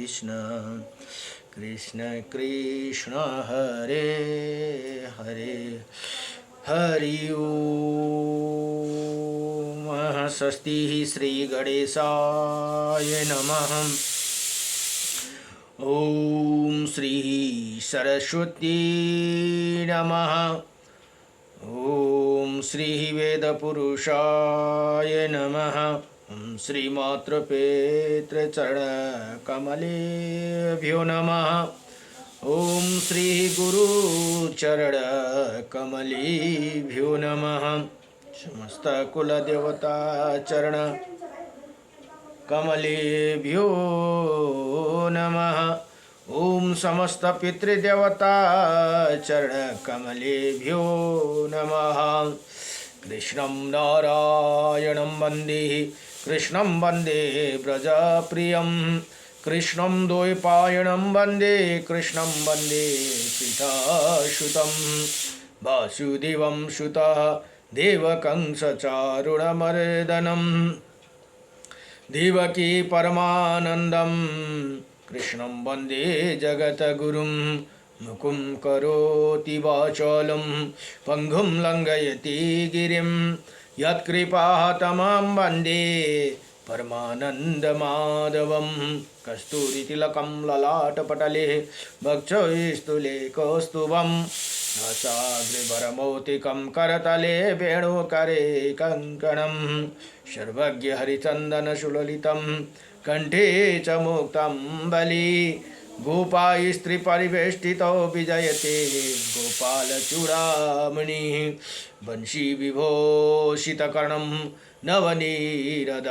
कृष्ण कृष्ण हरे हरे हरि ओम। स्वस्ति श्री गणेशाय नमः। ओम श्री सरस्वती नमः। ओम श्री वेदपुरुषाय नमः। ओम श्री मातृपितृचरणकमलेभ्यो नमः। ओम श्री गुरुचरणकमलेभ्यो नमः। समस्त कुलदेवता चरण कमलेभ्यो नमः। ओम समस्त पितृदेवता चरण कमलेभ्यो नमः। कृष्णं नारायणं वन्दे कृष्णं वन्दे व्रजप्रियं कृष्णं द्वैपायनं वन्दे कृष्णं वन्दे सीतासुतं वासुदेवं सुतः देवकं सचारुणमर्दनम् देवकी परमानन्दं कृष्णं वन्दे जगद्गुरुं मुकुं करोति वाचालं पङ्गुं लङ्घयति गिरिं यत्कृपातमं वन्दे परमानन्दमाधवं कस्तूरितिलकं ललाटपटले वक्षस्थले कौस्तुभं नासाग्रभरमौक्तिकं करतले वेणुकरे कङ्कणं सर्वज्ञ हरिचन्दनसुललितं कंठे च मुक्तं बलि गोपास्त्रीपरिवेष्टितो विजयते गोपालचूडामणिः वंशी विभूषितकर्णं नवनीरदाभात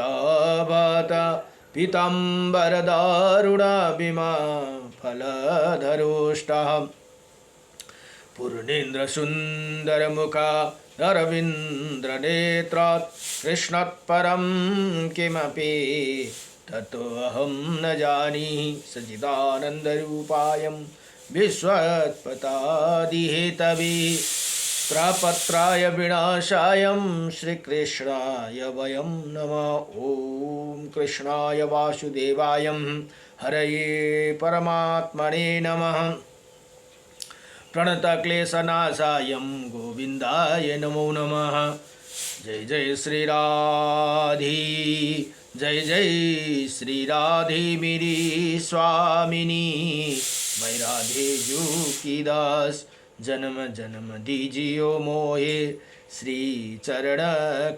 पीताम्बरदारुणाभिमा फलधरोष्टः पूर्णेन्द्रसुन्दरमुखा अरविन्द्रनेत्रात् कृष्णात्परं किमपि ततोऽहं न जानीहि सच्चिदानन्दरूपायं विश्वोत्पत्यादिहेतवे त्रयपत्राय विनाशायं श्रीकृष्णाय वयं नमः। ॐ कृष्णाय वासुदेवाय हरये परमात्मने नमः। प्रणतक्लेशनाशाय गोविन्दाय नमो नमः। जय जय श्री राधे जय जय श्री राधे मेरी स्वामिनी मैं राधे जू की दास जन्म जन्म दीजियो मोहे श्री चरण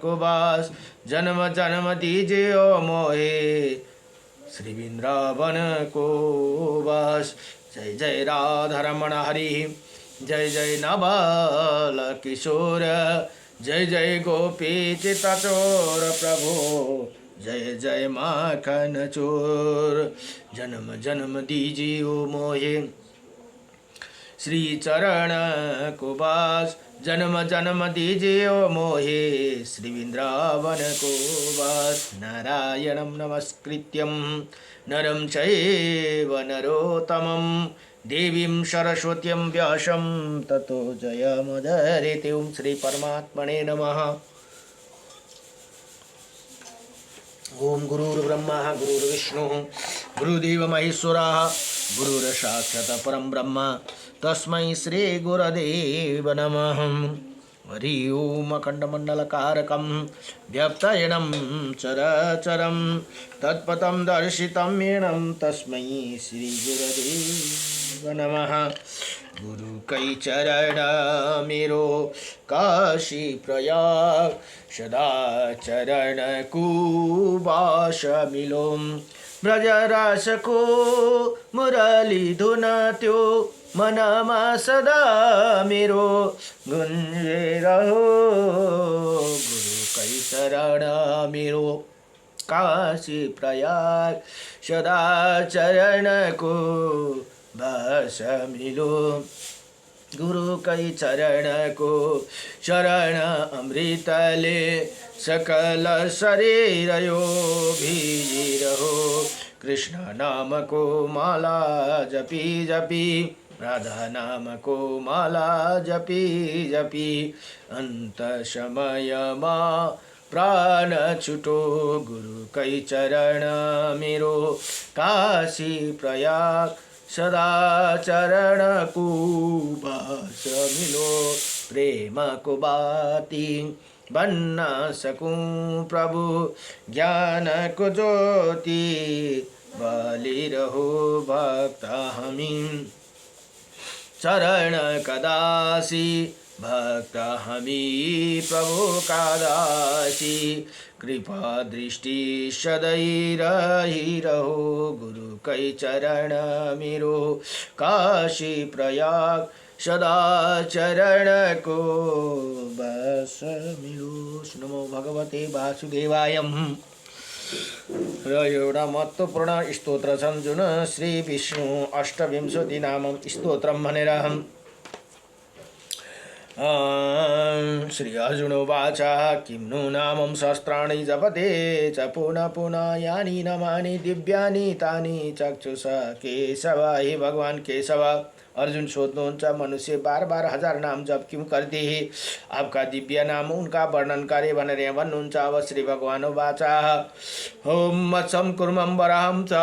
को बास जन्म जन्म दीजियो मोहे श्री वृंदावन को बास। जय जय राधारमण हरि जय जय नबाल किशोर जय जय गोपी चित्तचोर प्रभु जय जय माखन चोर जन्म जन्म दीजियो मोहे श्री चरण को बास जन्म जन्म दीजियो मोहे श्री वृंदावन को बास। नारायणं नमस्कृत्यं नरं चैव नरोत्तमं देवीं सरस्वतीं व्यासं ततो जयमुदीरयेत्। ओं श्री परमात्मने नमः। ओम गुरुर्ब्रह्मा गुरुर्विष्णु गुरुदेव महेश्वरः गुरुर्साक्षात् परं ब्रह्म तस्मै श्री गुरुदेव नमः। हरि ओम अखण्डमण्डलकारकं व्याप्तयनं चराचरं तत्पदं दर्शितं येनं तस्मै श्री गुरुदेव नमः। गुरु कई चरण मेरो काशी प्रयाग सदा चरण कुबास मिलो ब्रजरास को मुरली धुन त्यो मनमा सदा मेरो गुंजे रहो। गुरु कई चरण मेरो काशी प्रयाग सदा चरण को बस मिलो गुरु कई चरण को शरण अमृत ले सकल शरीर यो भीजी रहो। कृष्ण नाम को माला जपी जपी राधा नाम को माला जपी जपी अंत समय मा प्राण छुटो गुरु कै चरण मेरो काशी प्रयाग सदा चरण को बस मिलो प्रेम को बाती बन्न सकूं प्रभु ज्ञान को ज्योति बलि रहो भक्त हामी चरण कदासी भक्त हामी प्रभु का दासी कृपा दृष्टि सदै रही रहो गुरु कै चरण मेरो काशी प्रयाग सदा चरण को बस मिलो। नमो भगवते वासुदेवाय। र एउटा महत्त्वपूर्ण स्तोत्र छन् जुन श्री विष्णु अष्टविंशति नाम स्तोत्रम भनेर श्री अर्जुन उवाच किं नु नामं सहस्राणि जपते च पुनः पुनः यानि नामानि दिव्यानि तानि चक्षुषा केशव। हे भगवान केशव, अर्जुन सोध्नुहुन्छ मनुष्य बार बार हजार नाम जप क्यों करते हैं, आपका दिव्य नाम उनका वर्णन करे भनेर यहाँ भन्नुहुन्छ। अब श्री भगवान वाचा ओम मत्सम कुर्मं वराहं च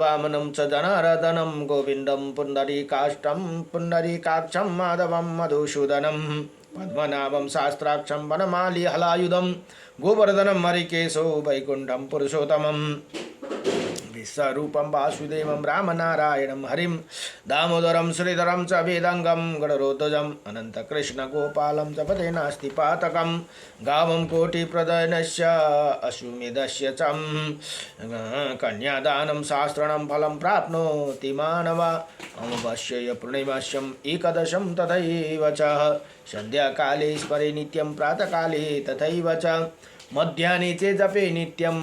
वामनं च जनार्दनं गोविन्दं पुण्डरीकाक्षं माधवं मधुसूदनं पद्मनाभं शास्त्राक्षं वनमाली हलायुधं गोवर्धनं हरिकेशो वैकुण्ठं पुरुषोत्तमम् विश्वरूपं वासुदेवं रामनारायणं हरिं दामोदरं श्रीधरं च वेदांगं गणरोद्धजम् अनन्तकृष्ण गोपालं च पदे नास्ति पातकं गावं कोटिप्रदयनस्य अश्वमेधस्य च कन्यादानं शास्त्रणं फलं प्राप्नोति मानव अमावास्यया पूर्णिमास्यम् एकदशं तथैव च सन्ध्याकाले स्मरे नित्यं प्रातःकाले तथैव च मध्याह्ने चे जपे नित्यम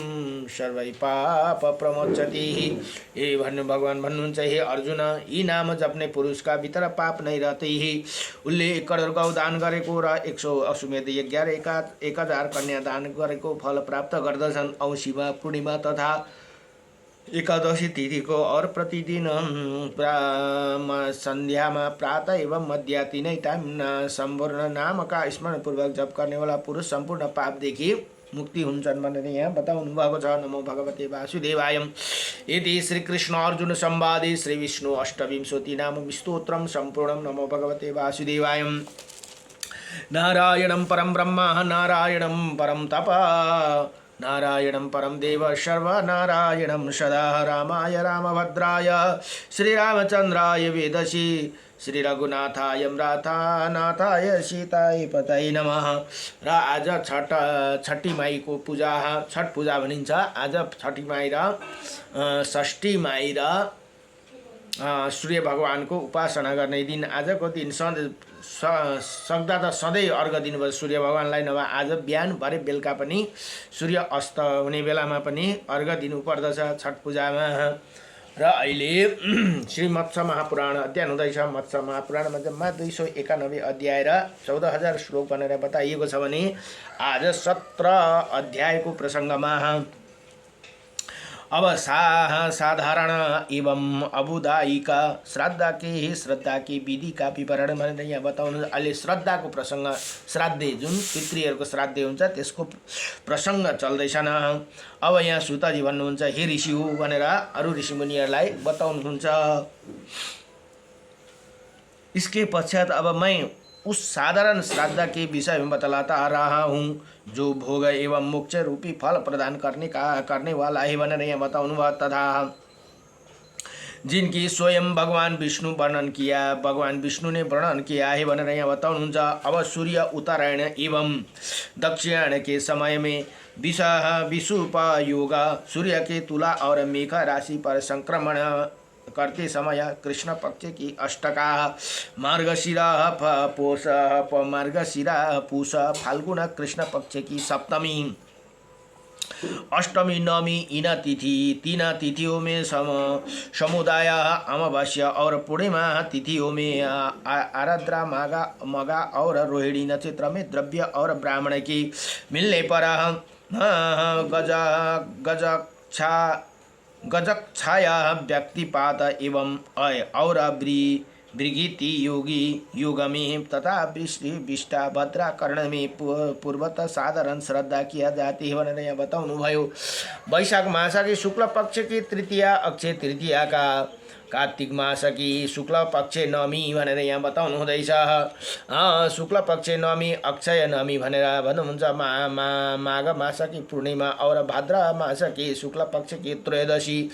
सर्वै पाप प्रमोचति। हे भन्नु भगवान भन्नुहुन्छ हे अर्जुन, यी नाम जप्ने पुरुषका भित्र पाप नै रहते। उसले 1 करोड गौ दान गरेको र 100 अश्वमेध यज्ञ र 1000 कन्या दान गरेको फल प्राप्त गर्दछन्। औँसीमा पूर्णिमा तथा एकादशी तिथिको और प्रतिदिन सन्ध्यामा प्रातः एवं मध्याति नै टाइम सम्पूर्ण नामका स्मरणपूर्वक जप गर्नेवाला पुरुष सम्पूर्ण पापदेखि मुक्ति हुन्छन् भनेर यहाँ बताउनु भएको छ। नमो भगवते वासुदेवाय। यदि श्री कृष्ण अर्जुन संवादे श्री विष्णु अष्टविंशति नाम स्तोत्रम संपूर्णम। नमो भगवते वासुदेवाय। नारायणं परं ब्रह्म नारायणं परं तप नारायणं परं देव सर्वनारायणं सदा रामाय रामभद्राय श्रीरामचन्द्राय वेदसी श्री रघुनाथाय नाथाय सीताय पतये नमः। र आज छठी माईको पूजा, छठ पूजा भनिन्छ। आज छठी माई र षष्ठी माई र सूर्य भगवानको उपासना गर्ने दिन आजको दिन। सक्दा त सधैँ अर्घ दिनुभयो सूर्य भगवानलाई, नभए आज बिहान भरे बेलुका पनि सूर्य अस्त हुने बेलामा पनि अर्घ दिनु पर्दछ छठ पूजामा। र अहिले श्री मत्स्य महापुराण अध्ययन हुँदैछ। मत्स्य महापुराणमा जम्मा 291 अध्याय र 14,000 श्लोक भनेर बताइएको छ भने आज 17 अध्यायको प्रसङ्गमा अब साधारण एवं अबुदायिका श्राद्ध की विधि का विवरण भनेर यहाँ बताउनु। अहिले श्रद्धाको प्रसङ्ग, श्राद्धे जुन पितृहरूको श्राद्धे हुन्छ त्यसको प्रसङ्ग चल्दैछन्। अब यहाँ सुतजी भन्नुहुन्छ हे ऋषि हो भनेर अरू ऋषिमुनिहरूलाई बताउनुहुन्छ। इसके पश्चात अब मैं उस साधारण श्राद्ध के विषय में बतलाता रहा हूँ जो भोग एवं मोक्ष रूपी फल प्रदान करने वाला है भनेर यहाँ बताउनु भयो। तथा जिनकी स्वयं भगवान विष्णु ने वर्णन किया है भनेर यहाँ बताउनुहुन्छ। अब सूर्य उत्तरायण एवं दक्षिणायन के समय में विषुपयोग सूर्य के तुला और मेघ राशि पर संक्रमण करते समय कृष्ण पक्ष की अष्टका मार्गशिरा पूष फाल्गुन कृष्ण पक्ष की सप्तमी अष्टमी नवमी इन तिथि, तीन तिथियों में समुदाय अमावस्या और पूर्णिमा तिथियों में आराद्रा मगा और रोहिणी नक्षत्र में द्रव्य और ब्राह्मण की मिलने पर गजक छाया व्यक्तिपात एवं और भृगीति योगी युग में तथा विष्टा भद्रा कर्ण में पूर्वत साधारण श्रद्धा किया जाती है भनेर यहाँ बताउनुभयो। वैशाख मास की शुक्ल पक्ष की तृतीया अक्षय तृतीया का कार्तिक मास की शुक्ल पक्ष नवमी भनेर यहाँ बताउनु हुँदैछ। शुक्ल पक्ष नवमी अक्षय नवमी भनेर भन्नुहुन्छ। माघ मास की पूर्णिमा और भाद्र मास की शुक्ल पक्ष की त्रयोदशी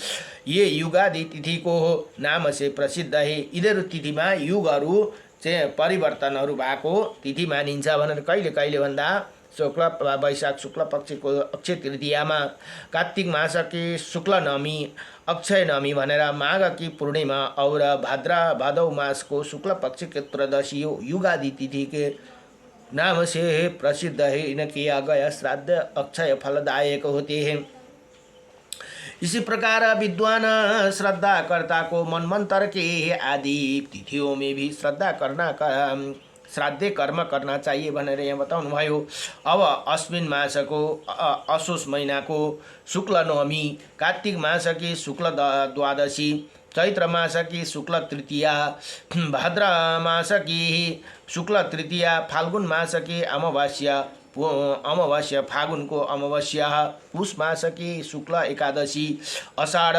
ये युगादि तिथि को नाम से प्रसिद्ध है। यिनीहरू तिथिमा युगहरू चाहिँ परिवर्तनहरू भएको तिथि मानिन्छ भनेर कहिले कहिले भन्दा शुक्ल वैशाख शुक्ल पक्षको अक्षय तृतीयामा, कार्तिक मास की शुक्ल नवमी अक्षय नवमी भनेर, माघ की पूर्णिमा और भादौ मास को शुक्ल पक्ष के त्रयोदशी युगादि तिथि के नाम से प्रसिद्ध है। इन किया गया श्राद्ध अक्षय फलदायक होते हैं। इसी प्रकार विद्वान श्रद्धाकर्ता को मनमंत्र के आदि तिथियों में भी श्राद्धे कर्म करना चाहिए भनेर यहाँ बताउनु भयो। अब अश्विन मास को असोज महीना को शुक्ल नवमी, कार्तिक मास की शुक्ल द्वादशी, चैत्र मास की शुक्ल तृतीया, भाद्र मास की शुक्ल तृतीया, फाल्गुन मास की अमावास्या फागुन को अमावस्या, पुष मास की शुक्ल एकादशी, आषाढ़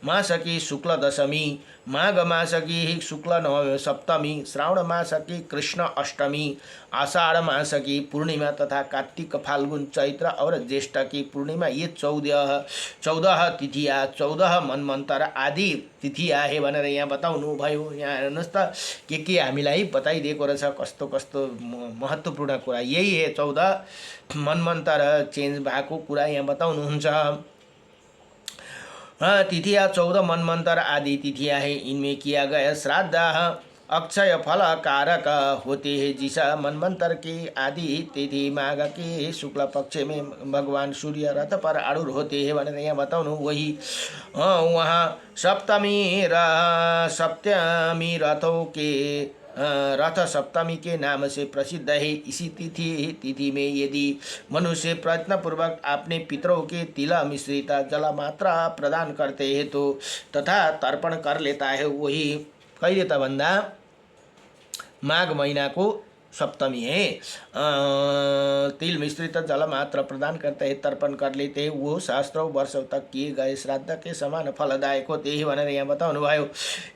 मास की शुक्ल दशमी, माघ मास की शुक्ल सप्तमी, श्रावण मास की कृष्ण अष्टमी, आषाढ़ मास की पूर्णिमा तथा कार्तिक, फाल्गुन, चैत्र और ज्येष्ठ की पूर्णिमा ये 14 तिथिया, 14 मनमन्तर आदि तिथिया है भनेर यहाँ बताउनु भयो। यहाँ हेर्नुहोस् त के हामीलाई बताइदिएको रहेछ, कस्तो कस्तो महत्त्वपूर्ण कुरा। यही है 14 मनमन्तर चेन्ज भएको कुरा यहाँ बताउनुहुन्छ। तिथिया 14 मनमंत्र आदि तिथियां हैं। इनमें किया गया श्राद्ध अक्षय फल कारक होते हैं। जिस मनमंत्र की आदि तिथि माघ के शुक्ल पक्ष में भगवान सूर्य रथ पर आरूढ़ होते हैं भनेर यहाँ बताउनु। वही वहाँ सप्तमी सप्तमी रथों के रथ सप्तमी के नाम से प्रसिद्ध है। इसी तिथि में यदि मनुष्य प्रयत्नपूर्वक अपने पितरों के तिल मिश्रित जल मात्रा प्रदान करते हैं तो तथा तर्पण कर लेता है। वही कहिले त भन्दा माघ महीना को सप्तमी है। तिल मिश्रित जल मात्र प्रदान करते हैं, तर्पण कर लेते हैं, वो शास्त्रों वर्षों तक किए गए श्राद्ध के समान फलदायक होते ही भनेर यहाँ बताउनु भयो।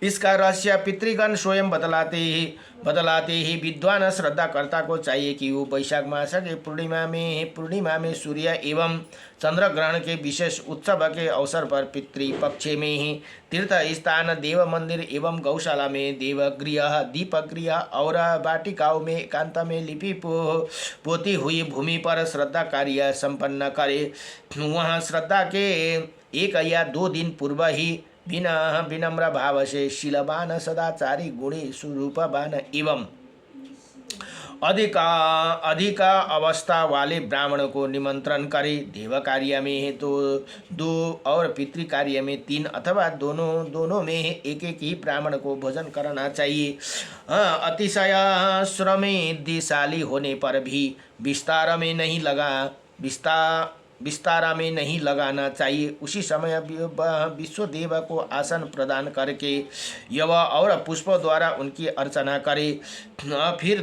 इसका रहस्य पितृगण स्वयं बतलाते ही विद्वान श्रद्धाकर्ता को चाहिए कि वो वैशाख मास के पूर्णिमा में सूर्य एवं चंद्र ग्रहण के विशेष उत्सव के अवसर पर पितृपक्ष में ही तीर्थ स्थान, देव मंदिर एवं गौशाला में देवगृह, दीपगृह और वाटिकाओं में एकांत में लिपि पोती हुई भूमि पर श्रद्धा कार्य संपन्न करे। वहाँ श्रद्धा के 1 या 2 दिन पूर्व ही विनम्र भाव से शीलवान, सदाचारी, गुणी, स्वरूपवान एवं अधिक अवस्था वाले ब्राह्मण को निमंत्रण करे। देव कार्य में है तो 2 और पितृ कार्य में 3 अथवा दोनों में एक ही ब्राह्मण को भोजन करना चाहिए। अतिशय श्रमेधिशाली होने पर भी विस्तारा में नहीं लगाना चाहिए। उसी समय विश्वदेव को आसन प्रदान करके यव और पुष्पों द्वारा उनकी अर्चना करे। फिर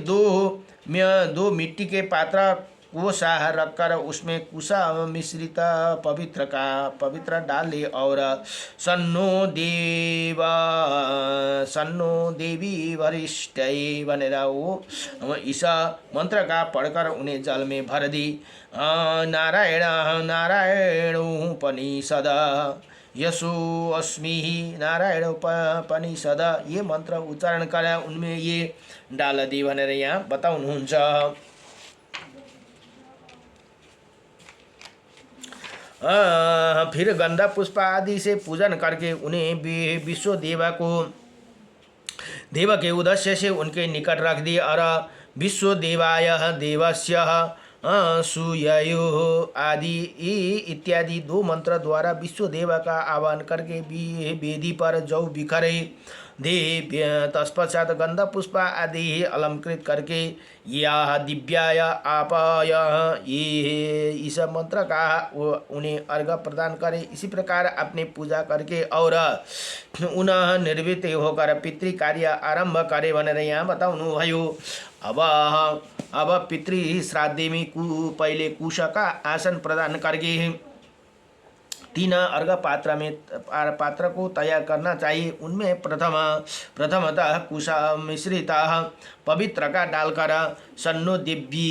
दो मिट्टी के पात्र को साह रखकर उसमें कुशा मिश्रित पवित्र डाले और सन्नो देवी वरिष्ठ भनेर वो इस मंत्र का पढ़कर उन्हें जल में भर दी। नारायणोपनिषद यसो अस्मि नारायण उपनिषद ये मंत्र उच्चारण कर उनमें ये डाल दी भनेर यहाँ बताउनुहुन्छ। फिर गंधा पुष्प आदि से पूजन करके उन्हें विश्व देव के उद्देश्य से उनके निकट रख दिए और विश्व देवाय देवस्य सुययो आदि इत्यादि 2 मंत्र द्वारा विश्व देवा का आह्वान करके वेदी पर जौ बिखरे दे। तत्पश्चात गंध पुष्प आदि अलंकृत करके यह दिव्याय आपाय ये इस मंत्र का उन्हें अर्घ प्रदान करे। इसी प्रकार अपने पूजा करके और उन्हें निर्वृत्त होकर पितृ कार्य आरंभ करे भनेर यहाँ बताउनु भयो। अब पितृ श्राद्धे में पहले कुश का आसन प्रदान करके 3 अर्घ पात्र को तैयार करना चाहिए। उनमें प्रथमतः कुश मिश्रित पवित्र का डालकर सन्नो देवी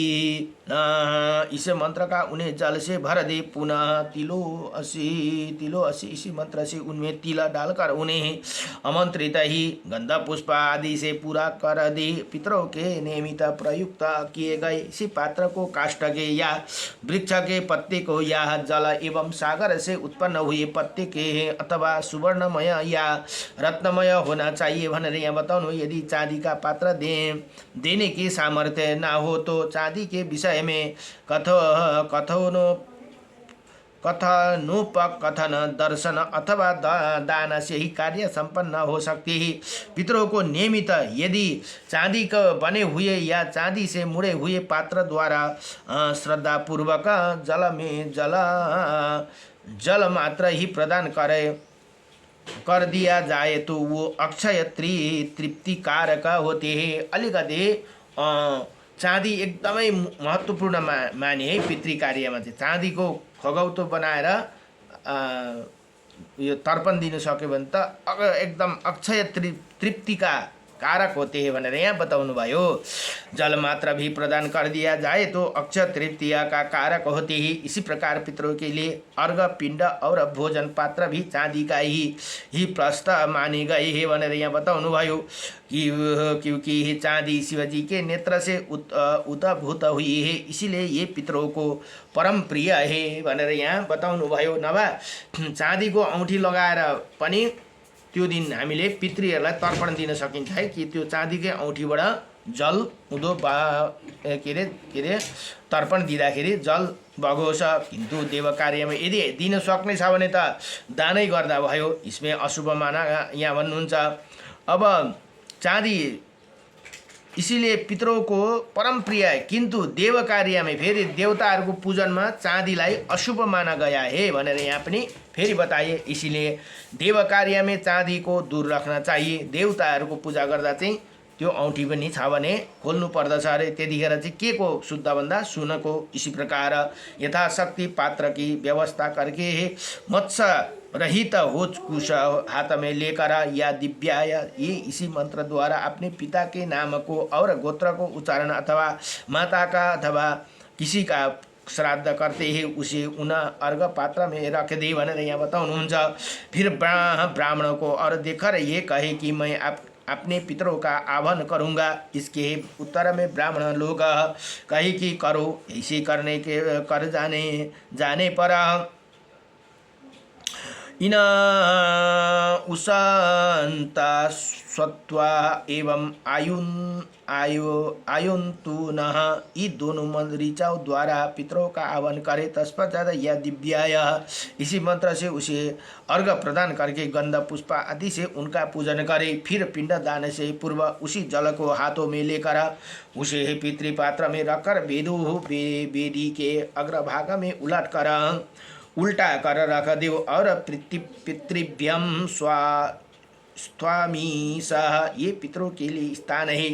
इस मंत्र का उन्हें जल से भर दे। पुनः तिलो असी इसी मंत्र से उनमें तिल डालकर उन्हें आमंत्रित ही गंधा पुष्प आदि से पूरा कर दे। पितरों के नियमित प्रयुक्त किए गए इसी पात्र को काष्ठ के या वृक्ष के पत्ते को या जल एवं सागर से उत्पन्न हुए पत्ते के अथवा सुवर्णमय या रत्नमय होना चाहिए भनेर यहाँ बताउनु। यदि चांदी का पात्र देने की सामर्थ्य ना हो तो चांदी के विषय में कथन दर्शन अथवा दान से ही कार्य संपन्न हो सकती है। पितरों को नियमित यदि चांदी का बने हुए या चांदी से मुड़े हुए पात्र द्वारा श्रद्धा पूर्वक जल में जल मात्र ही प्रदान कर दिया जाए तो वो अक्षय तृप्ति कारक होते हैं। अलिकति चाँदी एकदमै महत्त्वपूर्ण माने है। पितृ कार्यमा चाहिँ चाँदीको खगौतो बनाएर यो तर्पण दिन सक्यो भने त एकदम अक्षय तृप्तिका कारक होते हैं भनेर यहाँ बताउनु भयो। जल मात्र भी प्रदान कर दिया जाए तो अक्षय तृप्तिया का कारक होते ही। इसी प्रकार पितरों के लिए अर्घ पिंड और भोजन पात्र भी चांदी का ही प्रस्थ माने गए हैं भनेर यहाँ बताउनु भयो। क्योंकि चांदी शिवजी के नेत्र से उतभूत हुई है, इसीलिए ये पितरों को परम प्रिय है भनेर यहाँ बताउनु भयो। नभए चाँदीको औँठी लगाएर पनि त्यो दिन हामीले पितृहरूलाई तर्पण दिन सकिन्छ है कि त्यो चाँदीकै औँठीबाट जल उँधो के अरे तर्पण दिँदाखेरि जल बगोस्। किन्तु देव कार्यमा यदि दिन सक्ने छ भने त दानै गर्दा भयो, इसमें अशुभ माना यहाँ भन्नुहुन्छ। अब चाँदी इसीलिए पितरों को परम प्रिय है, किंतु देव कार्य में फेरि देवताहरूको पूजनमा चाँदीलाई अशुभ माना गया है भनेर यहाँ पनि फेरि बताइए। इसीलिए देव कार्य में चाँदी को दूर रखना चाहिए। देवताहरूको पूजा गर्दा चाहिँ त्यो औँठी पनि छ भने खोल्नु पर्दछ अरे। त्यतिखेर चाहिँ के को शुद्ध भन्दा सुनको। इसी प्रकार यथाशक्ति पात्र की व्यवस्था करके मत्स्य रहित हो कुश हाथ में लेकर या दिव्याय ये इसी मंत्र द्वारा अपने पिता के नाम को और गोत्र को उच्चारण अथवा माता का अथवा किसी का श्राद्ध करते हैं उसे उन अर्घ पात्र में रख दे भनेर यहाँ बताउनुहुन्छ। फिर ब्राह्मण को और देकर ये कहे कि मैं अपने पितरों का आह्वान करूँगा। इसके उत्तर में ब्राह्मण लोग कहे कि करो। ऐसे करने के कर जाने पर इन उशंता सत्वा एवं आयुन्तु नः ये दोनों ऋचाओं द्वारा पितरों का आह्वान करे। तत्पश्चात या दिव्याय इसी मंत्र से उसे अर्घ प्रदान करके गंध पुष्प आदि से उनका पूजन करे। फिर पिंड दान से पूर्व उसी जल को हाथों में लेकर उसे पितृपात्र में रखकर वेदी के अग्रभाग में उल्टा कर रख दो और पितृभ्यम स्वामी सह ये पितरों के लिए स्थान है।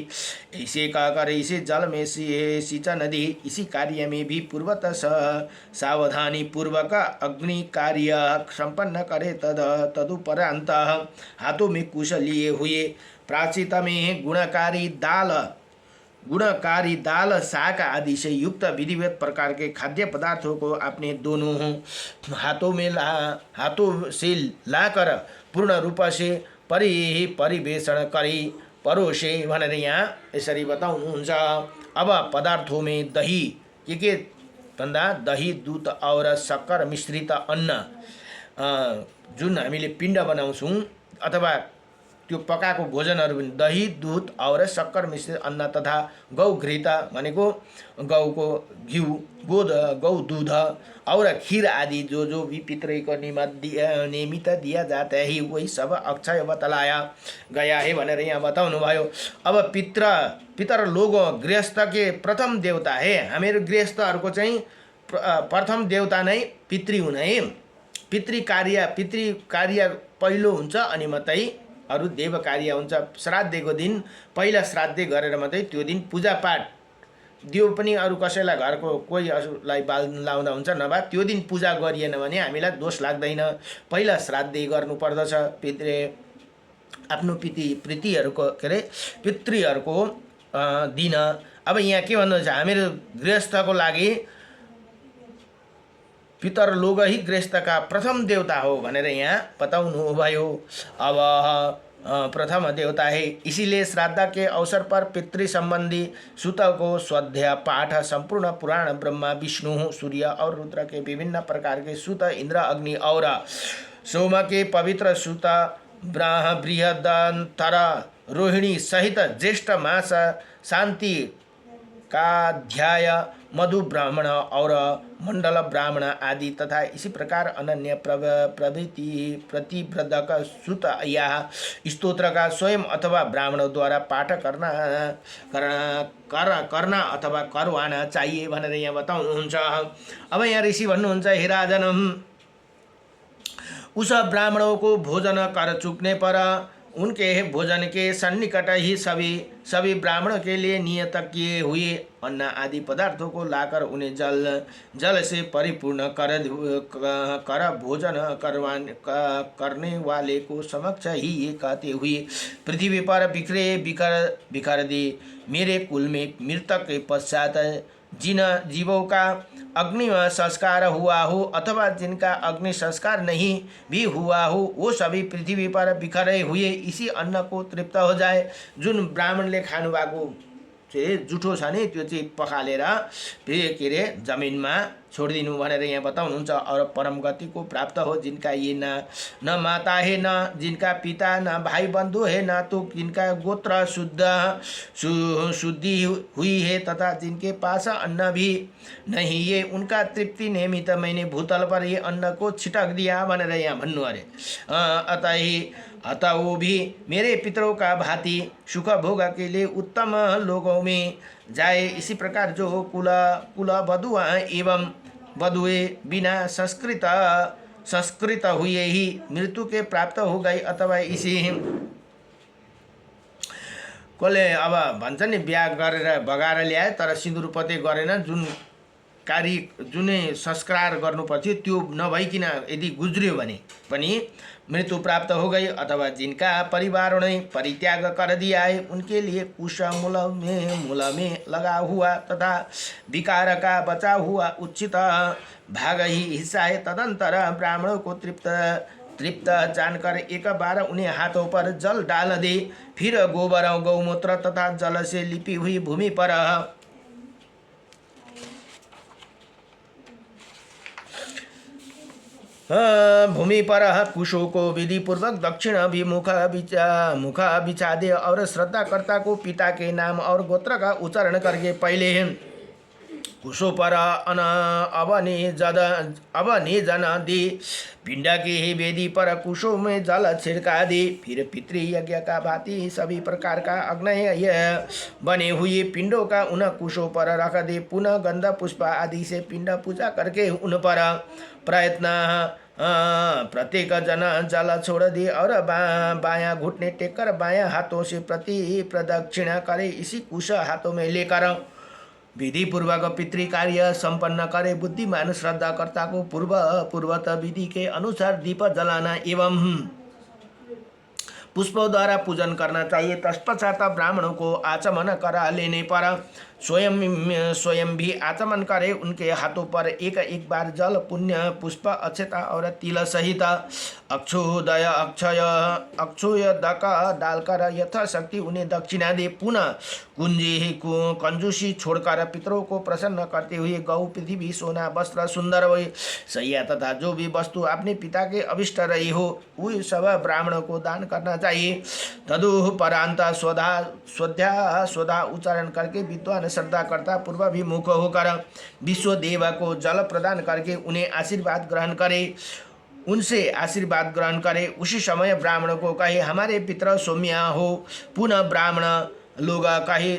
ऐसे कहकर इसे जल में सिंचन दे। इसी कार्य में भी पूर्वतः सावधानी पूर्वक अग्नि कार्य संपन्न करे। तदुपरांत हाथों में कुश लिए हुए प्राचित में गुणकारी दाल शाक आदि से युक्त विधिवत प्रकार के खाद्य पदार्थों को अपने दोनों हाथों से लाकर पूर्ण रूप से परिवेषण करी परोसे भनेर यहाँ यसरी बताउनुहुन्छ। अब पदार्थों में दही के भन्दा दही दूध और शक्कर मिश्रित अन्न जुन हामीले पिण्ड बनाउँछौँ अथवा त्यो पकाएको भोजनहरू पनि दही दूध और शक्कर मिश्रित अन्न तथा गौ घृत भनेको गौको घिउ गौ दूध और खीर आदि जो भी पितृ को निमित्त दिया जाता है वही सब अक्षय बतलाया गया है भनेर यहाँ बताउनु भयो। अब पितर लोगों गृहस्थ के प्रथम देवता है। हामीहरू गृहस्थहरूको चाहिँ प्रथम देवता नै पितृ हुन् है। पितृ कार्य पहिलो हुन्छ अनि मात्रै अरू देव कार्य हुन्छ। श्राद्धको दिन पहिला श्राद्ध गरेर मात्रै त्यो दिन पूजापाठ दियो पनि अरू कसैलाई घरको कोहीलाई लाउँदा हुन्छ, नभए त्यो दिन पूजा गरिएन भने हामीलाई दोष लाग्दैन। पहिला श्राद्ध गर्नुपर्दछ आफ्नो पितृहरूको के अरे पितृहरूको दिन। अब यहाँ के भन्नुहुन्छ, हामीहरू गृहस्थको लागि पितर लोग ही गृहस्थ का प्रथम देवता हो भनेर यहाँ बताउनु भयो। अब प्रथम देवता है, इसीलिए श्राद्ध के अवसर पर पितृ संबंधी सूत को स्वाध्याय पाठ संपूर्ण पुराण ब्रह्मा विष्णु सूर्य और रुद्र के विभिन्न प्रकार के सूत, इंद्र अग्नि और सोम के पवित्र सूत, बृहदंतर रोहिणी सहित ज्येष्ठ मास शांति काध्याय, मधु ब्राह्मण और मंडल ब्राह्मण आदि तथा इसी प्रकार अनन्य प्रभृति प्रतिव्रतक सूत या स्तोत्र का स्वयं अथवा ब्राह्मणों द्वारा पाठ करना अथवा करवाना चाहिए भनेर यहाँ बताउनुहुन्छ। अब यहाँ ऋषि भन्नुहुन्छ, हे राजन, उस ब्राह्मणों को भोजन कर चुकने पर उनके भोजन के सन्निकट ही सभी ब्राह्मणों के लिए नियत किए हुए अन्न आदि पदार्थों को लाकर उन्हें जल से परिपूर्ण कर भोजन करने वाले को समक्ष ही ये कहते हुए पृथ्वी पर बिखर दे। मेरे कुल में मृतक के पश्चात जिन जीवों का अग्नि संस्कार हुआ हो अथवा जिनका अग्नि संस्कार नहीं भी हुआ हो, वो सभी पृथ्वी पर बिखरे हुए इसी अन्न को तृप्त हो जाए। जुन ब्राह्मणले खानुभएको चाहिँ जुठो छ नि त्यो चाहिँ पखालेर के अरे जमिनमा छोडिदिनु भनेर यहाँ बताउनुहुन्छ। और परम गति को प्राप्त हो जिनका ये न माता है, न जिनका पिता, न भाई बंधु है, न तो जिनका गोत्र शुद्धि हुई है तथा जिनके पास अन्न भी नहीं, ये उनका तृप्ति निमित्त मैंने भूतल पर ये अन्न को छिटक दिया भनेर यहाँ भन्नु अरे। अतः वो भी मेरे पितरों का भांति सुख भोग के लिए उत्तम लोगों में जाए। इसी प्रकार जो कुल वधुआ एवं वधुए बिना संस्कृत हुए ही मृत्यु के प्राप्त हो गई अथवा इसी कसले अब भन्छ नि बिहा गरेर भगाएर ल्याए तर सिन्दुरपते गरेन, जुनै संस्कार गर्नुपर्थ्यो त्यो नभइकन यदि गुज्रियो भने पनि मृत्यु प्राप्त हो गई। अथवा जिनका परिवारों ने परित्याग कर दिया है उनके लिए कुश मूल में लगा हुआ तथा विकार का बचा हुआ उचित भाग ही हिस्सा है। तदंतर ब्राह्मणों को तृप्त जानकर एक बार उन्हें हाथों पर जल डाल दे, फिर गोबर गौमूत्र तथा जल से लिपी हुई भूमि पर कुशों को विधि पूर्वक दक्षिण अभिमुख बिछा दे और श्रद्धाकर्ता को पिता के नाम और गोत्र का उच्चारण करके पहले कुशों पर अवनिजन दे, पिंड की ही वेदी पर कुशों में जल छिड़का दे, फिर पितृयज्ञ का भांति सभी प्रकार का अग्नय बने हुए पिंडों का उन कुशों पर रख दे। पुनः गंध पुष्प आदि से पिंड पूजा करके उन पर प्रत्येक जन जल छोड़ दे और बायां घुटने टेककर बायां हाथों से प्रदक्षिणा करे। इसी कुश हाथों में लेकर विधि पूर्वक पितृ कार्य संपन्न करे। बुद्धिमान श्रद्धाकर्ता को पूर्वत विधि के अनुसार दीप जलाना एवं पुष्पों द्वारा पूजन करना चाहिए। तत्पश्चात ब्राह्मणों को आचमन करा लेने पर स्वयं भी आचमन करे। उनके हाथों पर एक एक बार जल, पुण्य, पुष्प, अक्षता और तिल सहित अक्षोदय अक्षोदक डालकर यथाशक्ति उन्हें दक्षिणा दे। पुनः कंजूसी छोड़कर पितरों को प्रसन्न करते हुए गौ, पृथ्वी, सोना, वस्त्र, सुंदर सैया तथा जो भी वस्तु अपने पिता के अभिष्ट रही हो वो सब ब्राह्मणों को दान करना चाहिए। तदुपरांत स्वधा उच्चारण करके विद्वान श्रद्धा करता पूर्वाभिमुख होकर विश्व देव को जल प्रदान करके उन्हें आशीर्वाद ग्रहण करे, उनसे आशीर्वाद ग्रहण करे। उसी समय ब्राह्मण को कहे हमारे पितर सौम्या हो। पुनः ब्राह्मण लोग कहे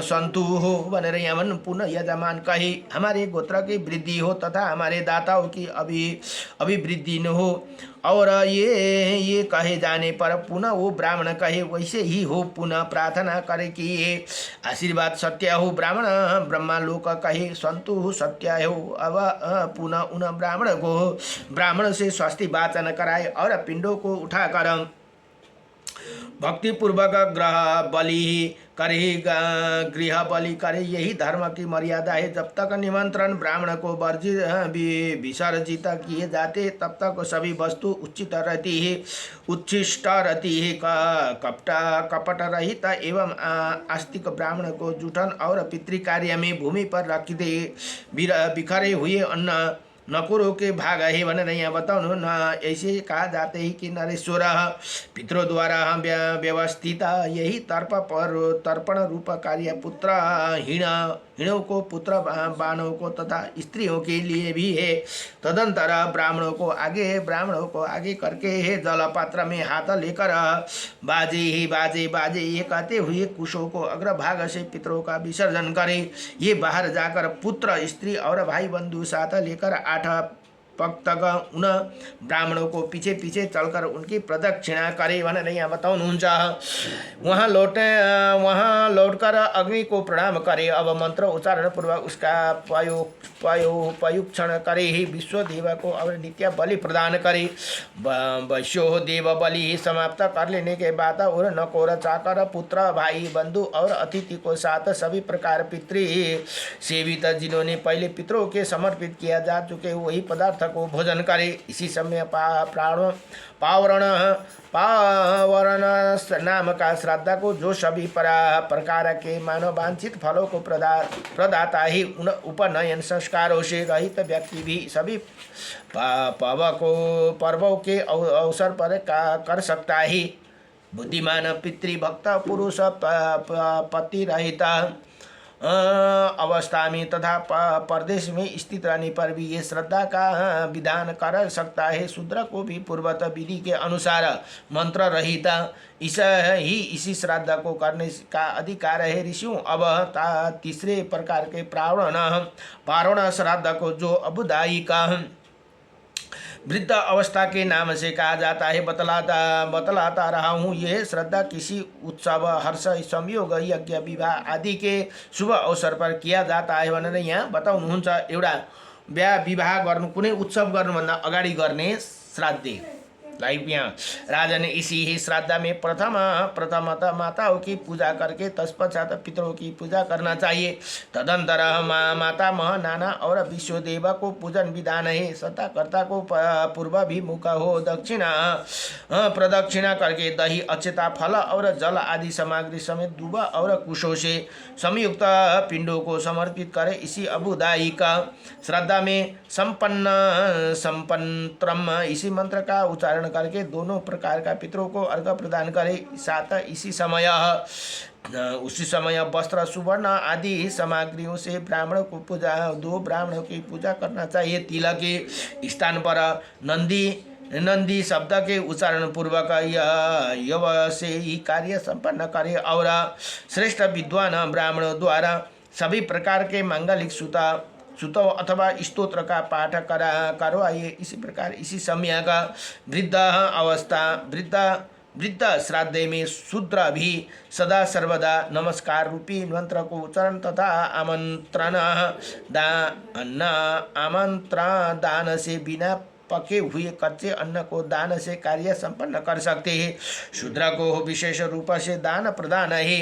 संतु हो भनेर यहाँ पुनः यजमान कहे हमारे गोत्र की वृद्धि हो तथा हमारे दाताओं की अभिवृद्धि न हो। और ये कहे जाने पर पुनः वो ब्राह्मण कहे वैसे ही हो। पुनः प्रार्थना करे कि ये आशीर्वाद सत्य हो। ब्राह्मण ब्रह्मा लोक कहे संतु सत्य हो। अब पुनः उन ब्राह्मण से स्वस्ति वाचन कराए और पिंडों को उठाकर भक्ति पूर्वक गृह बलि करे। यही धर्म की मर्यादा है। जब तक निमंत्रण ब्राह्मण को विसर्जित किए जाते तब तक सभी वस्तु उच्छिष्ट रहती है। कपट रहित एवं आस्तिक ब्राह्मण को जूठन और पितृकार्य में भूमि पर रख दे। बिखरे हुए अन्न नकुरों के भाग है भनेर यहाँ बताउनु न। ऐसे कहा जाते ही कि नरेश्वर पितरों द्वारा व्यवस्थित यही तर्पण रूप कार्य पुत्र हीणों को, पुत्र बाणों को तथा स्त्रियों के लिए भी है। तदंतर ब्राह्मणों को आगे करके है जल पात्र में हाथ लेकर बाजे ये कहते हुए कुशों को अग्रभाग से पितरों का विसर्जन करे। ये बाहर जाकर पुत्र, स्त्री और भाई बंधु साथ लेकर 8 पग तक उन ब्राह्मणों को पीछे पीछे चलकर उनकी प्रदक्षिणा करे भनेर यहाँ बताउनुहुन्छ। वहाँ लौटकर अग्नि को प्रणाम करे। अब मंत्र उच्चारण पूर्वक उसका पयुक्षण करे ही विश्व देव को अब नित्य बलि प्रदान करे। वैश्यो देव बलि समाप्त कर लेने के बाद और नकोर, चाकर, पुत्र, भाई, बंधु और अतिथि को साथ सभी प्रकार पितृ सेवित जिन्होंने पहले पितरों के समर्पित किया जा चुके वही पदार्थ को भोजन करे। इसी समय पावरण नाम का श्राद्ध को जो सभी प्रकार के मानव वांछित फलों को प्रदाता ही उन उपनयन संस्कारों से रहित व्यक्ति भी सभी पर्वों के अवसर पर कर सकता है। बुद्धिमान पितृभक्त पुरुष पति रहता अवस्था में तथा परदेश में स्थित रहने पर भी ये श्रद्धा का विधान कर सकता है। शूद्र को भी पूर्वत विधि के अनुसार मंत्र रहित इसी श्राद्ध को करने का अधिकार है ऋषियों। अब तीसरे प्रकार के पारण श्राद्ध को जो अबुदायी का वृद्ध अवस्था के नाम से कहा जाता है बतलाता रहा हूँ। यह श्रद्धा किसी उत्सव, हर्ष, संयोग, यज्ञ, विवाह आदि के शुभ अवसर पर किया जाता है भनेर यहाँ बताउनुहुन्छ। एउटा विवाह गर्नु, कुनै उत्सव गर्नुभन्दा अगाडि गर्ने श्राद्ध लाइक यहाँ राजा ने इसी ही श्राद्ध में प्रथमतः माताओं की पूजा करके तत्पश्चात पितरों की पूजा करना चाहिए। तदंतर मातामह, नाना और विश्वदेव को पूजन विधान है। सत्ताकर्ता को पूर्वाभिमुख हो दक्षिणा प्रदक्षिणा करके दही, अक्षता, फल और जल आदि सामग्री समेत दुबा और कुशों से संयुक्त पिंडों को समर्पित करे। इसी अबुदायिक श्रद्धा में संपन्नत्रम इसी मंत्र का उच्चारण करके दोनों प्रकार का पितरों को अर्घ्य प्रदान करे। साथ उसी समय वस्त्र, सुवर्ण आदि सामग्रियों से ब्राह्मणों को दो ब्राह्मणों की पूजा करना चाहिए। तिल के स्थान पर नंदी शब्द के उच्चारण पूर्वक यव से ही कार्य संपन्न करे और श्रेष्ठ विद्वान ब्राह्मणों द्वारा सभी प्रकार के मांगलिक सुतो अथवा स्तोत्र का पाठ करवाइए। इसी प्रकार इसी समय का वृद्ध श्राद्ध में शूद्र भी सदा सर्वदा नमस्कार रूपी मंत्र को उच्चारण तथा आमंत्रण दान से बिना पके हुए कच्चे अन्न को दान से कार्य संपन्न कर सकते हैं। शूद्र को विशेष रूप से दान प्रदान है।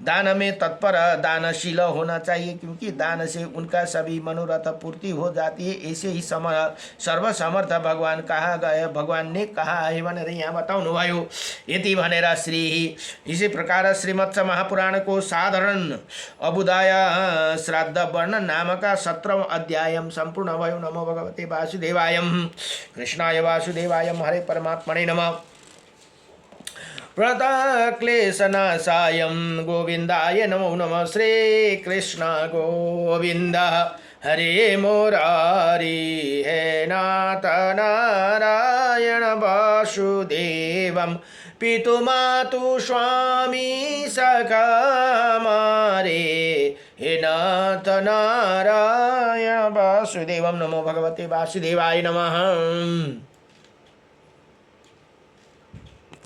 दान में तत्पर दानशील होना चाहिए, क्योंकि दान से उनका सभी मनोरथ पूर्ति हो जाती है। ऐसे ही सर्व समर्थ भगवान कहा गए, भगवान ने कहा है भनेर यहाँ बताउनु भयो। यति भनेर श्री इसी प्रकार श्रीमत्स महापुराण को साधारण अबुदाय श्राद्ध वर्ण नामक 17वां अध्याय सम्पूर्ण भयो। नमो भगवते वासुदेवाय, कृष्णाय वासुदेवाय, हरे परमात्मने नमः। प्रणतक्लेशनाशाय गोविन्दाय नमो नमः। श्रीकृष्ण गोविन्द हरे मुरारी, हे नाथ नारायण वासुदेवं पितुमातु स्वामी सखा हमारे, हे नाथ नारायण वासुदेवं। नमो भगवते वासुदेवाय नमः।